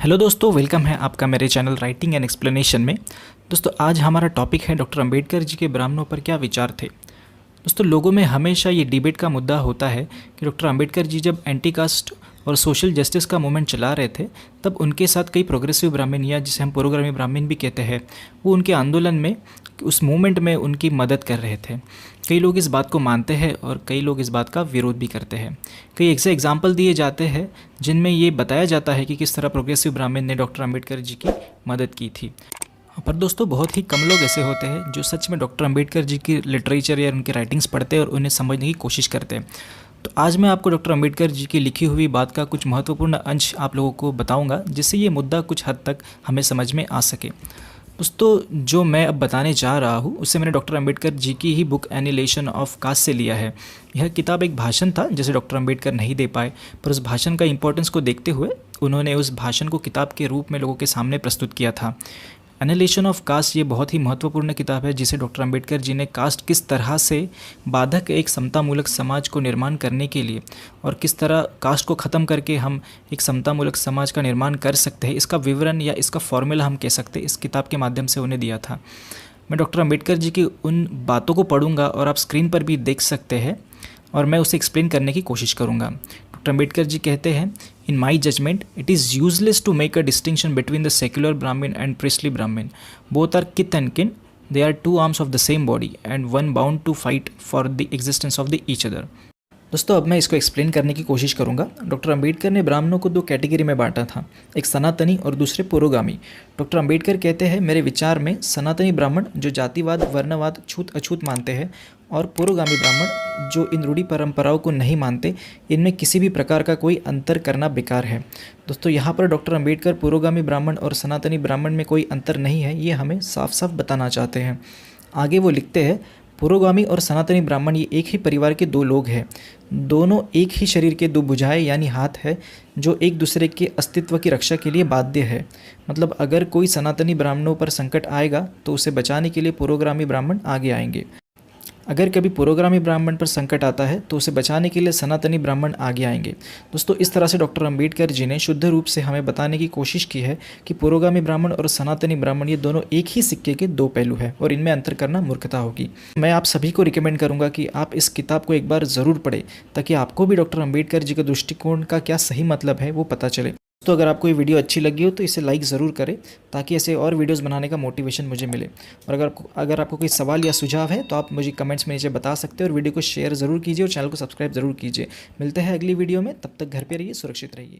Hello दोस्तों, welcome है आपका मेरे चैनल राइटिंग एंड एक्सप्लेनेशन में। दोस्तों, आज हमारा टॉपिक है डॉक्टर अंबेडकर जी के ब्राह्मणों पर क्या विचार थे। दोस्तों, लोगों में हमेशा ये डिबेट का मुद्दा होता है कि डॉक्टर अंबेडकर जी जब एंटी कास्ट और सोशल जस्टिस का मूवमेंट चला रहे थे, तब उनके साथ कई प्रोग्रेसिव ब्राह्मण या जिसे हम पुरोगामी ब्राह्मण भी कहते हैं, वो उनके आंदोलन में, उस मूवमेंट में उनकी मदद कर रहे थे। कई लोग इस बात को मानते हैं और कई लोग इस बात का विरोध भी करते हैं। कई ऐसे एग्जाम्पल दिए जाते हैं जिनमें ये बताया जाता है कि किस तरह प्रोग्रेसिव ब्राह्मण ने डॉक्टर अंबेडकर जी की मदद की थी। पर दोस्तों, बहुत ही कम लोग ऐसे होते हैं जो सच में डॉक्टर अंबेडकर जी की लिटरेचर या उनकी राइटिंग्स पढ़ते हैं और उन्हें समझने की कोशिश करते हैं। तो आज मैं आपको डॉक्टर अंबेडकर जी की लिखी हुई बात का कुछ महत्वपूर्ण अंश आप लोगों को बताऊंगा, जिससे ये मुद्दा कुछ हद तक हमें समझ में आ सके। दोस्तों, जो मैं अब बताने जा रहा हूँ उससे मैंने डॉक्टर अंबेडकर जी की ही बुक एनिहिलेशन ऑफ कास्ट से लिया है। यह किताब एक भाषण था जिसे डॉक्टर अंबेडकर नहीं दे पाए, पर उस भाषण का इंपॉर्टेंस को देखते हुए उन्होंने उस भाषण को किताब के रूप में लोगों के सामने प्रस्तुत किया था। एनिहिलेशन ऑफ कास्ट ये बहुत ही महत्वपूर्ण किताब है, जिसे डॉक्टर अंबेडकर जी ने कास्ट किस तरह से बाधक एक समतामूलक समाज को निर्माण करने के लिए और किस तरह कास्ट को ख़त्म करके हम एक समतामूलक समाज का निर्माण कर सकते हैं, इसका विवरण या इसका फॉर्मूला हम कह सकते हैं, इस किताब के माध्यम से उन्हें दिया था। मैं डॉक्टर अंबेडकर जी की उन बातों को पढ़ूंगा और आप स्क्रीन पर भी देख सकते हैं और मैं उसे एक्सप्लेन करने की कोशिश करूंगा। डॉक्टर अंबेडकर जी कहते हैं, in my judgment it is useless to make a distinction between the secular Brahmin and priestly Brahmin. Both are kith and kin, they are two arms of the same body and one bound to fight for the existence of the each other. दोस्तों, अब मैं इसको explain करने की कोशिश करूंगा। Doctor Ambedkar ने ब्राह्मणों को दो कैटेगरी में बांटा था, एक सनातनी और दूसरे पुरोगामी। डॉक्टर अंबेडकर कहते हैं, मेरे विचार में सनातनी ब्राह्मण जो जातिवाद वर्णवाद छूत अछूत मानते हैं और पुरोगामी ब्राह्मण जो इन रूढ़ी परंपराओं को नहीं मानते, इनमें किसी भी प्रकार का कोई अंतर करना बेकार है। दोस्तों, यहाँ पर डॉक्टर अंबेडकर पुरोगामी ब्राह्मण और सनातनी ब्राह्मण में कोई अंतर नहीं है, ये हमें साफ साफ बताना चाहते हैं। आगे वो लिखते हैं, पुरोगामी और सनातनी ब्राह्मण ये एक ही परिवार के दो लोग हैं, दोनों एक ही शरीर के दो भुजाएं यानी हाथ है, जो एक दूसरे के अस्तित्व की रक्षा के लिए बाध्य है। मतलब अगर कोई सनातनी ब्राह्मणों पर संकट आएगा तो उसे बचाने के लिए पुरोगामी ब्राह्मण आगे आएंगे। अगर कभी पुरोगामी ब्राह्मण पर संकट आता है तो उसे बचाने के लिए सनातनी ब्राह्मण आगे आएंगे। दोस्तों, इस तरह से डॉक्टर अंबेडकर जी ने शुद्ध रूप से हमें बताने की कोशिश की है कि पुरोगामी ब्राह्मण और सनातनी ब्राह्मण ये दोनों एक ही सिक्के के दो पहलू हैं और इनमें अंतर करना मूर्खता होगी। मैं आप सभी को रिकमेंड करूंगा कि आप इस किताब को एक बार ज़रूर पढ़ें, ताकि आपको भी डॉक्टर अंबेडकर जी के दृष्टिकोण का क्या सही मतलब है वो पता चले। तो अगर आपको ये वीडियो अच्छी लगी हो तो इसे लाइक ज़रूर करें, ताकि ऐसे और वीडियोस बनाने का मोटिवेशन मुझे मिले। और अगर आपको कोई सवाल या सुझाव है तो आप मुझे कमेंट्स में नीचे बता सकते हैं और वीडियो को शेयर ज़रूर कीजिए और चैनल को सब्सक्राइब ज़रूर कीजिए। मिलते हैं अगली वीडियो में, तब तक घर पे रहिए, सुरक्षित रहिए।